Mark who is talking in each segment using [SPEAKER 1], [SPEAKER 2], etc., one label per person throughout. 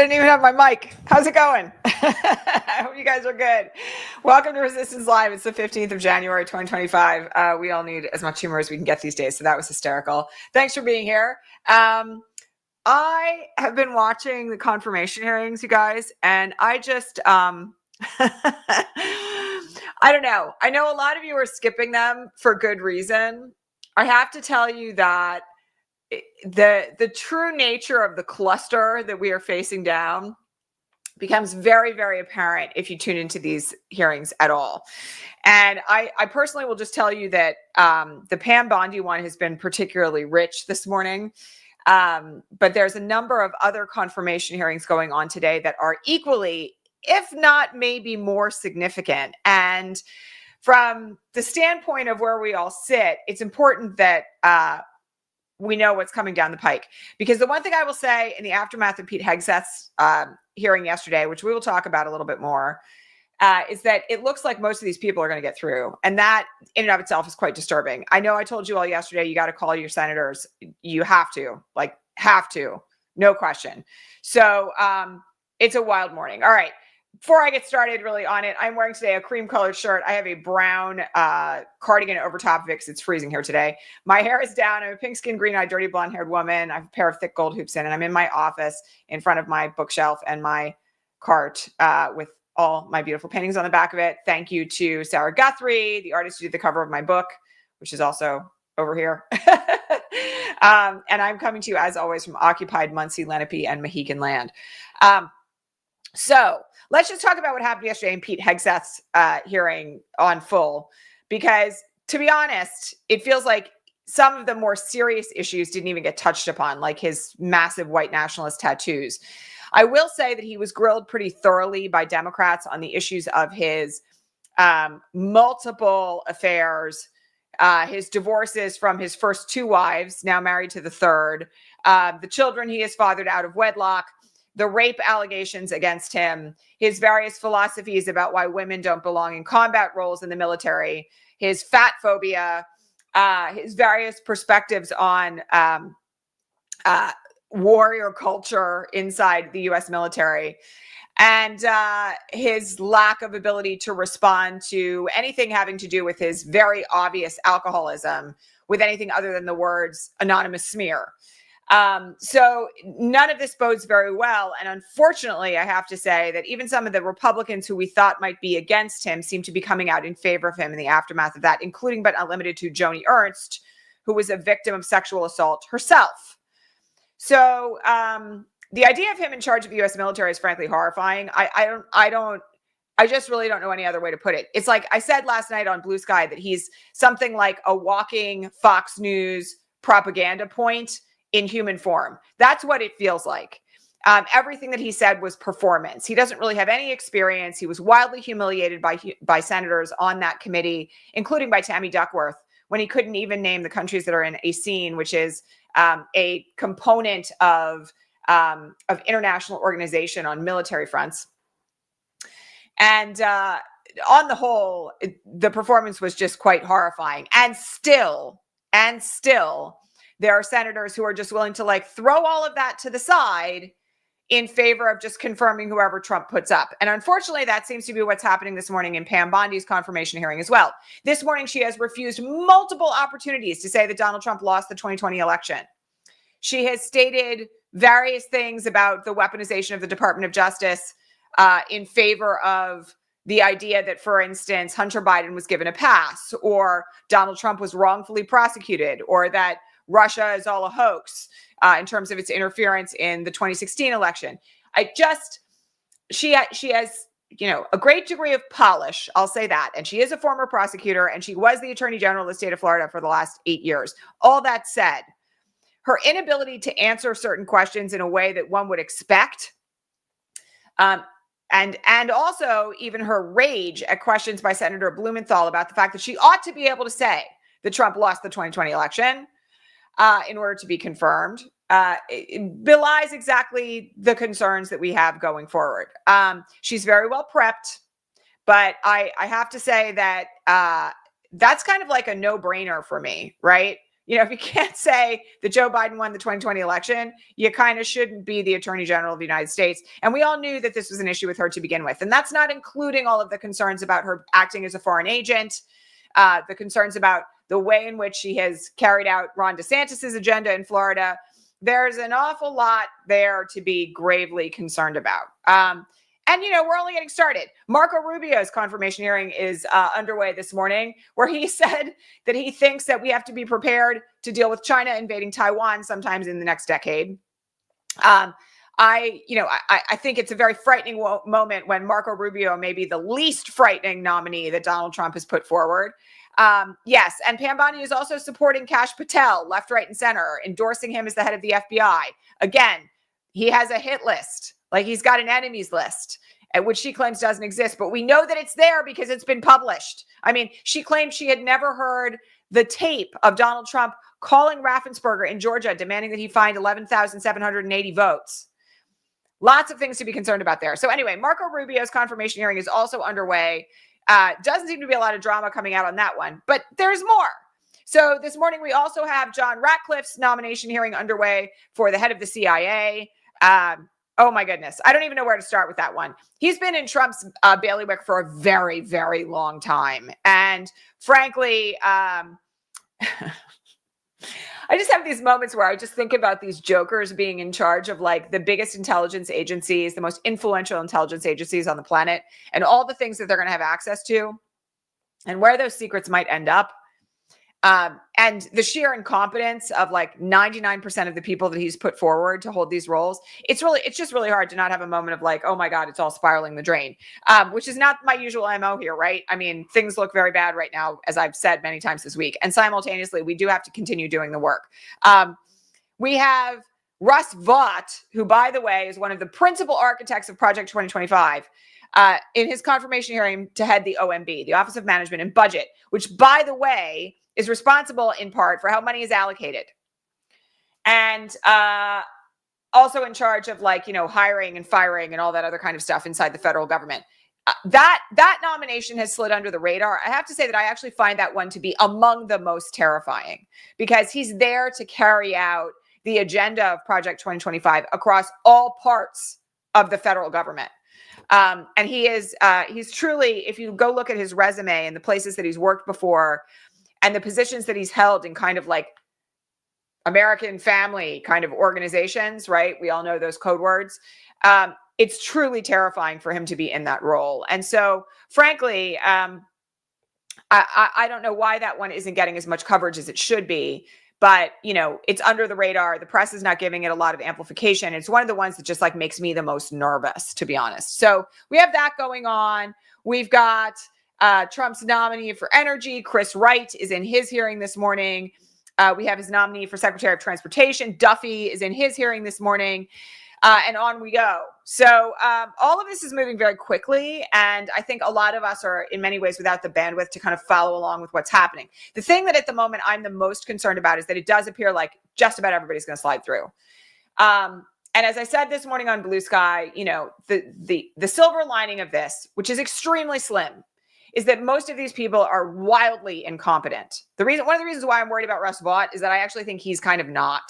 [SPEAKER 1] didn't even have my mic. How's it going? I hope you guys are good. Welcome to Resistance Live. It's the 15th of January, 2025. We all need as much humor as we can get these days, so that was hysterical. Thanks for being here. I have been watching the confirmation hearings, you guys, and I just, I don't know. I know a lot of you are skipping them for good reason. I have to tell you that the true nature of the cluster that we are facing down becomes very, very apparent if you tune into these hearings at all. And I personally will just tell you that the Pam Bondi one has been particularly rich this morning. But there's a number of other confirmation hearings going on today that are equally, if not maybe more significant. And from the standpoint of where we all sit, it's important that we know what's coming down the pike. Because the one thing I will say in the aftermath of Pete Hegseth's hearing yesterday, which we will talk about a little bit more, is that it looks like most of these people are going to get through. And that in and of itself is quite disturbing. I know I told you all yesterday, you got to call your senators. You have to, no question. So it's a wild morning. All right. Before I get started really on it, I'm wearing today a cream colored shirt. I have a brown cardigan over top of it because it's freezing here today. My hair is down. I'm a pink skin, green eyed, dirty blonde haired woman. I have a pair of thick gold hoops in, and I'm in my office in front of my bookshelf and my cart with all my beautiful paintings on the back of it. Thank you to Sarah Guthrie, the artist who did the cover of my book, which is also over here. And I'm coming to you, as always, from occupied Muncie, Lenape, and Mohegan land. So let's just talk about what happened yesterday in Pete Hegseth's hearing on full, because to be honest, it feels like some of the more serious issues didn't even get touched upon, like his massive white nationalist tattoos. I will say that he was grilled pretty thoroughly by Democrats on the issues of his multiple affairs, his divorces from his first two wives, now married to the third, the children he has fathered out of wedlock, the rape allegations against him, his various philosophies about why women don't belong in combat roles in the military, his fat phobia, his various perspectives on warrior culture inside the U.S. military, and his lack of ability to respond to anything having to do with his very obvious alcoholism with anything other than the words anonymous smear. So none of this bodes very well. And unfortunately, I have to say that even some of the Republicans who we thought might be against him seem to be coming out in favor of him in the aftermath of that, including but not limited to Joni Ernst, who was a victim of sexual assault herself. So the idea of him in charge of the U.S. military is frankly horrifying. I just really don't know any other way to put it. It's like I said last night on Blue Sky that he's something like a walking Fox News propaganda point in human form. That's what it feels like. Everything that he said was performance. He doesn't really have any experience. He was wildly humiliated by senators on that committee, including by Tammy Duckworth, when he couldn't even name the countries that are in ACTIVISM, which is a component of international organization on military fronts. And on the whole, the performance was just quite horrifying. And still, there are senators who are just willing to throw all of that to the side in favor of just confirming whoever Trump puts up. And unfortunately, that seems to be what's happening this morning in Pam Bondi's confirmation hearing as well. This morning, she has refused multiple opportunities to say that Donald Trump lost the 2020 election. She has stated various things about the weaponization of the Department of Justice in favor of the idea that, for instance, Hunter Biden was given a pass, or Donald Trump was wrongfully prosecuted, or that Russia is all a hoax in terms of its interference in the 2016 election. She has, a great degree of polish, I'll say that. And she is a former prosecutor, and she was the Attorney General of the state of Florida for the last 8 years. All that said, her inability to answer certain questions in a way that one would expect, and also even her rage at questions by Senator Blumenthal about the fact that she ought to be able to say that Trump lost the 2020 election in order to be confirmed, it belies exactly the concerns that we have going forward. She's very well prepped, but I have to say that that's kind of like a no-brainer for me, right? if you can't say that Joe Biden won the 2020 election, you kind of shouldn't be the Attorney General of the United States. And we all knew that this was an issue with her to begin with. And that's not including all of the concerns about her acting as a foreign agent, the concerns about the way in which she has carried out Ron DeSantis's agenda in Florida. There's an awful lot there to be gravely concerned about. And, we're only getting started. Marco Rubio's confirmation hearing is underway this morning, where he said that he thinks that we have to be prepared to deal with China invading Taiwan sometimes in the next decade. I think it's a very frightening moment when Marco Rubio may be the least frightening nominee that Donald Trump has put forward. Yes, and Pam Bondi is also supporting Kash Patel, left, right, and center, endorsing him as the head of the FBI. Again, he has a hit list. Like, he's got an enemies list, which she claims doesn't exist, but we know that it's there because it's been published. I mean, she claimed she had never heard the tape of Donald Trump calling Raffensperger in Georgia, demanding that he find 11,780 votes. Lots of things to be concerned about there. So anyway, Marco Rubio's confirmation hearing is also underway. Doesn't seem to be a lot of drama coming out on that one, but there's more. So this morning, we also have John Ratcliffe's nomination hearing underway for the head of the CIA. Oh my goodness. I don't even know where to start with that one. He's been in Trump's bailiwick for a very, very long time. And frankly, I just have these moments where I just think about these jokers being in charge of like the biggest intelligence agencies, the most influential intelligence agencies on the planet, and all the things that they're going to have access to and where those secrets might end up. And the sheer incompetence of like 99% of the people that he's put forward to hold these roles. It's just really hard to not have a moment of like, oh my God, it's all spiraling the drain, which is not my usual MO here, right? I mean, things look very bad right now, as I've said many times this week. And simultaneously, we do have to continue doing the work. We have Russ Vought, who, by the way, is one of the principal architects of Project 2025, in his confirmation hearing to head the OMB, the Office of Management and Budget, which, by the way, is responsible in part for how money is allocated, and also in charge of like, hiring and firing and all that other kind of stuff inside the federal government. That nomination has slid under the radar. I have to say that I actually find that one to be among the most terrifying, because he's there to carry out the agenda of Project 2025 across all parts of the federal government. And he's truly, if you go look at his resume and the places that he's worked before, and the positions that he's held in kind of like American family kind of organizations, right? We all know those code words. It's truly terrifying for him to be in that role. And so, frankly, I don't know why that one isn't getting as much coverage as it should be. But, it's under the radar. The press is not giving it a lot of amplification. It's one of the ones that just like makes me the most nervous, to be honest. So we have that going on. We've got Trump's nominee for energy, Chris Wright, is in his hearing this morning. We have his nominee for Secretary of Transportation, Duffy, is in his hearing this morning. And on we go. So all of this is moving very quickly. And I think a lot of us are in many ways without the bandwidth to kind of follow along with what's happening. The thing that at the moment I'm the most concerned about is that it does appear like just about everybody's going to slide through. And as I said this morning on Blue Sky, the silver lining of this, which is extremely slim, is that most of these people are wildly incompetent. One of the reasons why I'm worried about Russ Vought is that I actually think he's kind of not.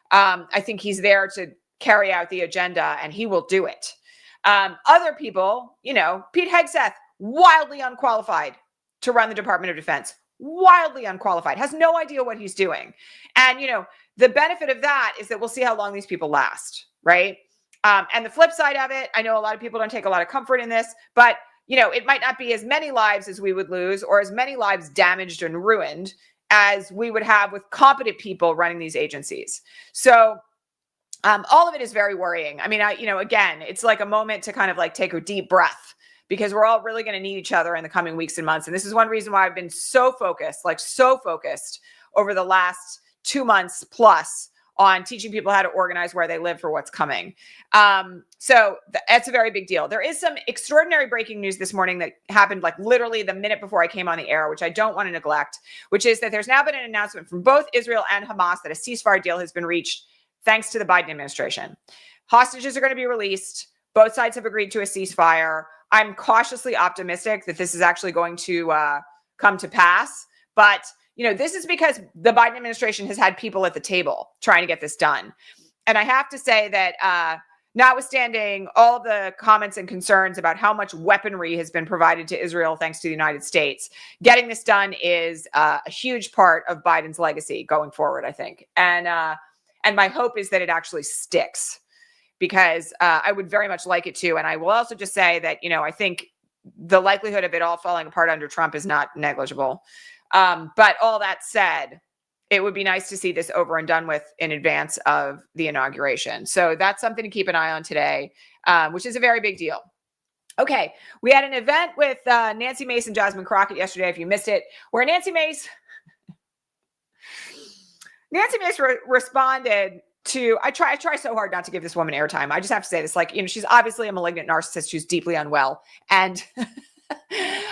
[SPEAKER 1] I think he's there to carry out the agenda, and he will do it. Other people, Pete Hegseth, wildly unqualified to run the Department of Defense, wildly unqualified, has no idea what he's doing. And, the benefit of that is that we'll see how long these people last, right? And the flip side of it, I know a lot of people don't take a lot of comfort in this, but it might not be as many lives as we would lose or as many lives damaged and ruined as we would have with competent people running these agencies. So all of it is very worrying. I mean, again, it's like a moment to kind of like take a deep breath, because we're all really going to need each other in the coming weeks and months. And this is one reason why I've been so focused over the last 2 months plus on teaching people how to organize where they live for what's coming. So that's a very big deal. There is some extraordinary breaking news this morning that happened like literally the minute before I came on the air, which I don't want to neglect, which is that there's now been an announcement from both Israel and Hamas that a ceasefire deal has been reached thanks to the Biden administration. Hostages are going to be released. Both sides have agreed to a ceasefire. I'm cautiously optimistic that this is actually going to come to pass. But this is because the Biden administration has had people at the table trying to get this done. And I have to say that notwithstanding all the comments and concerns about how much weaponry has been provided to Israel thanks to the United States, getting this done is a huge part of Biden's legacy going forward, I think. And my hope is that it actually sticks, because I would very much like it to. And I will also just say that, I think the likelihood of it all falling apart under Trump is not negligible. But all that said, it would be nice to see this over and done with in advance of the inauguration. So that's something to keep an eye on today, which is a very big deal. Okay, we had an event with Nancy Mace and Jasmine Crockett yesterday, if you missed it, where Nancy Mace responded to, I try so hard not to give this woman airtime. I just have to say this, she's obviously a malignant narcissist who's deeply unwell. And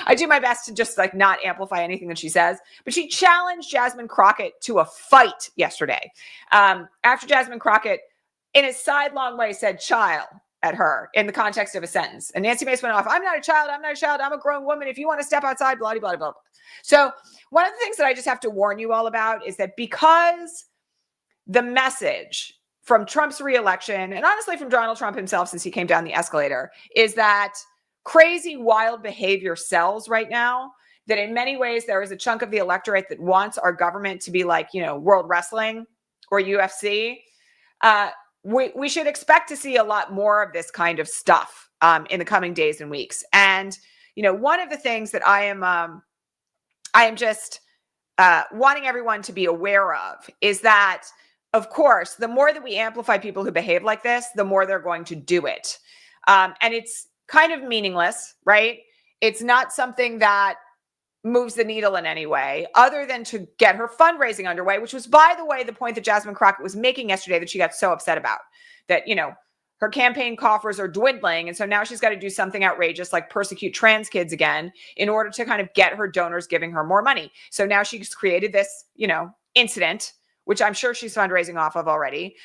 [SPEAKER 1] I do my best to just not amplify anything that she says, but she challenged Jasmine Crockett to a fight yesterday. After Jasmine Crockett, in a sidelong way, said "child" at her in the context of a sentence. And Nancy Mace went off, I'm not a child. I'm a grown woman. If you want to step outside, blah, blah, blah, blah. So one of the things that I just have to warn you all about is that because the message from Trump's reelection, and honestly from Donald Trump himself since he came down the escalator, is that crazy, wild behavior sells right now, that in many ways there is a chunk of the electorate that wants our government to be like, World Wrestling or UFC. We should expect to see a lot more of this kind of stuff in the coming days and weeks. And, one of the things that I am just wanting everyone to be aware of is that, of course, the more that we amplify people who behave like this, the more they're going to do it. And it's kind of meaningless, right? It's not something that moves the needle in any way other than to get her fundraising underway, which was, by the way, the point that Jasmine Crockett was making yesterday that she got so upset about, that, her campaign coffers are dwindling. And so now she's got to do something outrageous like persecute trans kids again in order to kind of get her donors giving her more money. So now she's created this, incident, which I'm sure she's fundraising off of already.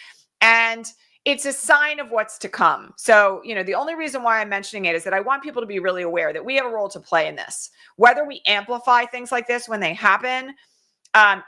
[SPEAKER 1] And it's a sign of what's to come. So, the only reason why I'm mentioning it is that I want people to be really aware that we have a role to play in this. Whether we amplify things like this when they happen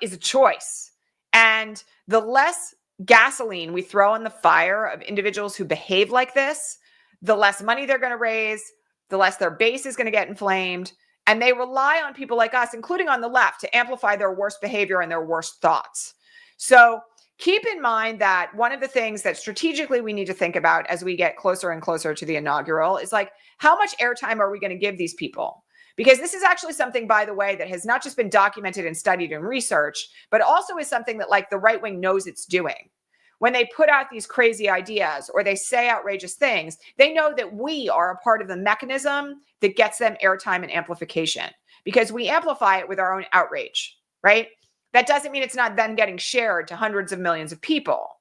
[SPEAKER 1] is a choice. And the less gasoline we throw on the fire of individuals who behave like this, the less money they're going to raise, the less their base is going to get inflamed. And they rely on people like us, including on the left, to amplify their worst behavior and their worst thoughts. So keep in mind that one of the things that strategically we need to think about as we get closer and closer to the inaugural is how much airtime are we going to give these people? Because this is actually something, by the way, that has not just been documented and studied and researched, but also is something that the right wing knows it's doing. When they put out these crazy ideas or they say outrageous things, they know that we are a part of the mechanism that gets them airtime and amplification, because we amplify it with our own outrage, right? That doesn't mean it's not then getting shared to hundreds of millions of people.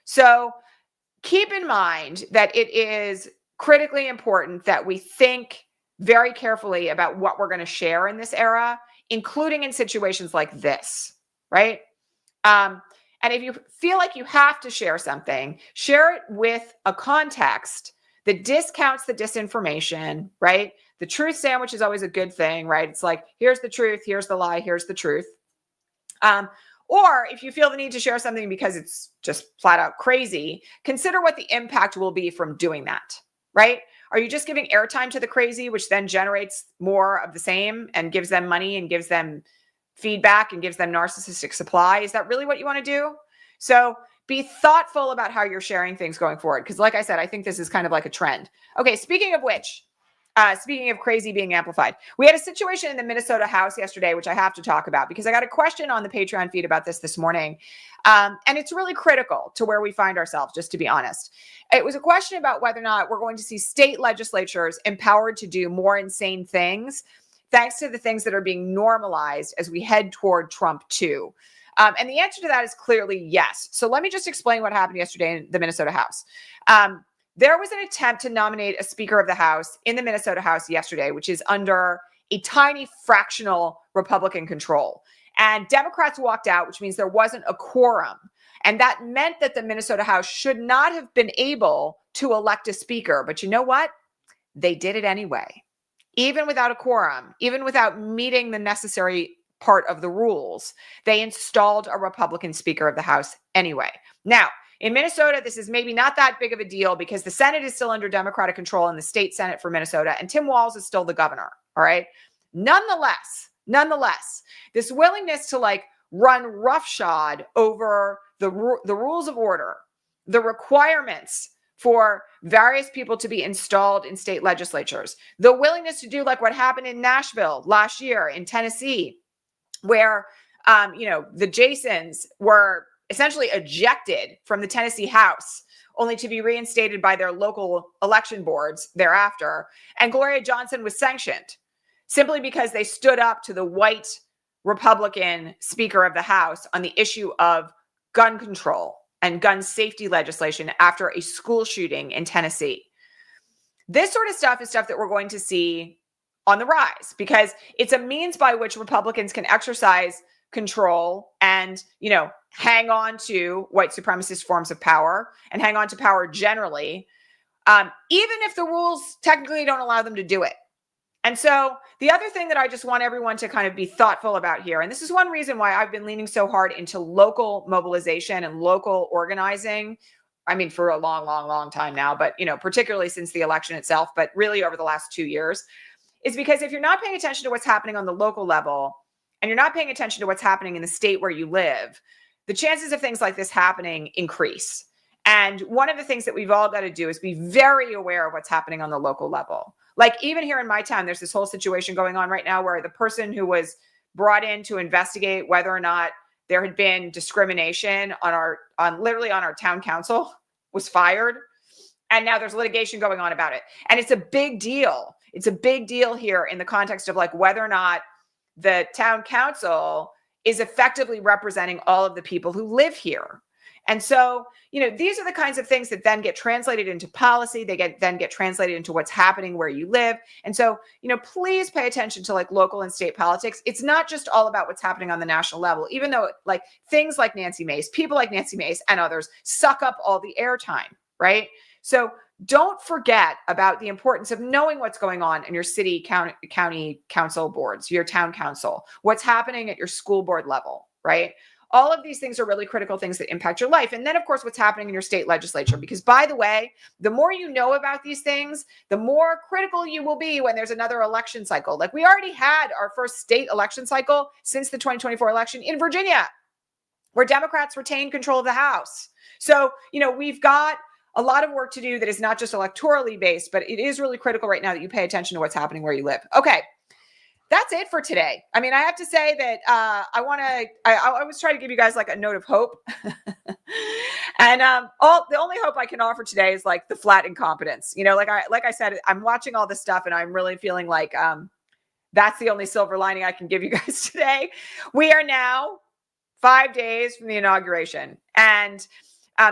[SPEAKER 1] So keep in mind that it is critically important that we think very carefully about what we're going to share in this era, including in situations like this, right? And if you feel like you have to share something, share it with a context that discounts the disinformation, right? The truth sandwich is always a good thing, right? It's here's the truth, here's the lie, here's the truth. Or if you feel the need to share something because it's just flat out crazy, consider what the impact will be from doing that, right? Are you just giving airtime to the crazy, which then generates more of the same and gives them money and gives them feedback and gives them narcissistic supply? Is that really what you want to do? So be thoughtful about how you're sharing things going forward. Because like I said, I think this is kind of like a trend. Okay, speaking of which, speaking of crazy being amplified, we had a situation in the Minnesota House yesterday, which I have to talk about because I got a question on the Patreon feed about this morning. And it's really critical to where we find ourselves, just to be honest. It was a question about whether or not we're going to see state legislatures empowered to do more insane things, thanks to the things that are being normalized as we head toward Trump 2. And the answer to that is clearly yes. So let me just explain what happened yesterday in the Minnesota House. There was an attempt to nominate a Speaker of the House in the Minnesota House yesterday, which is under a tiny fractional Republican control. And Democrats walked out, which means there wasn't a quorum. And that meant that the Minnesota House should not have been able to elect a speaker. But you know what? They did it anyway. Even without a quorum, even without meeting the necessary part of the rules. They installed a Republican Speaker of the House anyway. Now, in Minnesota, this is maybe not that big of a deal because the Senate is still under Democratic control in the state Senate for Minnesota, and Tim Walz is still the governor. All right. Nonetheless, this willingness to like run roughshod over the rules of order, the requirements for various people to be installed in state legislatures, the willingness to do like what happened in Nashville last year, in Tennessee, where, the Jasons were essentially ejected from the Tennessee House, only to be reinstated by their local election boards thereafter. And Gloria Johnson was sanctioned simply because they stood up to the white Republican Speaker of the House on the issue of gun control and gun safety legislation after a school shooting in Tennessee. This sort of stuff is stuff that we're going to see on the rise because it's a means by which Republicans can exercise control and, hang on to white supremacist forms of power and hang on to power generally, even if the rules technically don't allow them to do it. And so the other thing that I just want everyone to kind of be thoughtful about here, and this is one reason why I've been leaning so hard into local mobilization and local organizing. I mean, for a long time now, but, particularly since the election itself, but really over the last 2 years, is because if you're not paying attention to what's happening on the local level and you're not paying attention to what's happening in the state where you live, the chances of things like this happening increase. And one of the things that we've all got to do is be very aware of what's happening on the local level. Like even here in my town, there's this whole situation going on right now where the person who was brought in to investigate whether or not there had been discrimination on literally on our town council was fired. And now there's litigation going on about it. And it's a big deal. It's a big deal here in the context of like whether or not the town council is effectively representing all of the people who live here. And so, these are the kinds of things that then get translated into policy. They then get translated into what's happening where you live. And so, please pay attention to like local and state politics. It's not just all about what's happening on the national level, even though like things like Nancy Mace, people like Nancy Mace and others suck up all the airtime, right? So don't forget about the importance of knowing what's going on in your city, county council boards, your town council, what's happening at your school board level, right? All of these things are really critical things that impact your life. And then, of course, what's happening in your state legislature. Because, by the way, the more you know about these things, the more critical you will be when there's another election cycle. Like we already had our first state election cycle since the 2024 election in Virginia, where Democrats retained control of the House. So, we've got a lot of work to do that is not just electorally based, but it is really critical right now that you pay attention to what's happening where you live. Okay. That's it for today. I mean, I have to say that I always try to give you guys like a note of hope. And the only hope I can offer today is like the flat incompetence. Like I said, I'm watching all this stuff and I'm really feeling like that's the only silver lining I can give you guys today. We are now 5 days from the inauguration. And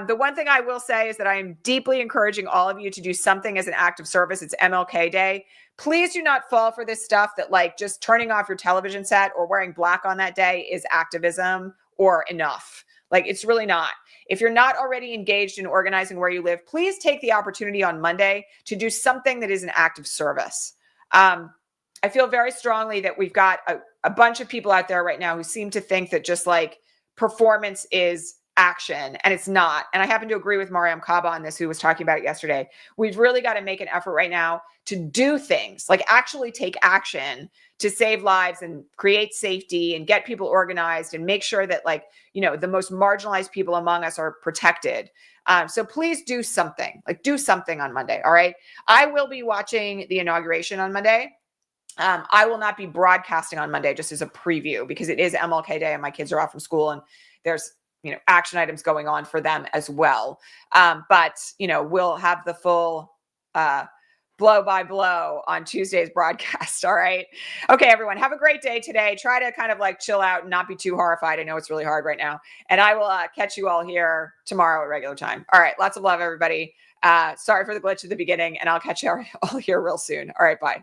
[SPEAKER 1] the one thing I will say is that I am deeply encouraging all of you to do something as an act of service. It's MLK Day. Please do not fall for this stuff that like just turning off your television set or wearing black on that day is activism or enough. Like it's really not. If you're not already engaged in organizing where you live, please take the opportunity on Monday to do something that is an act of service. I feel very strongly that we've got a bunch of people out there right now who seem to think that just like performance is action, and it's not. And I happen to agree with Mariam Kaba on this, who was talking about it yesterday. We've really got to make an effort right now to do things, like actually take action to save lives and create safety and get people organized and make sure that like, the most marginalized people among us are protected. So please do something, on Monday. All right. I will be watching the inauguration on Monday. I will not be broadcasting on Monday just as a preview because it is MLK Day and my kids are off from school and there's action items going on for them as well. But we'll have the full blow by blow on Tuesday's broadcast. All right. Okay, everyone, have a great day today. Try to kind of like chill out and not be too horrified. I know it's really hard right now. And I will catch you all here tomorrow at regular time. All right. Lots of love, everybody. Sorry for the glitch at the beginning, and I'll catch you all here real soon. All right. Bye.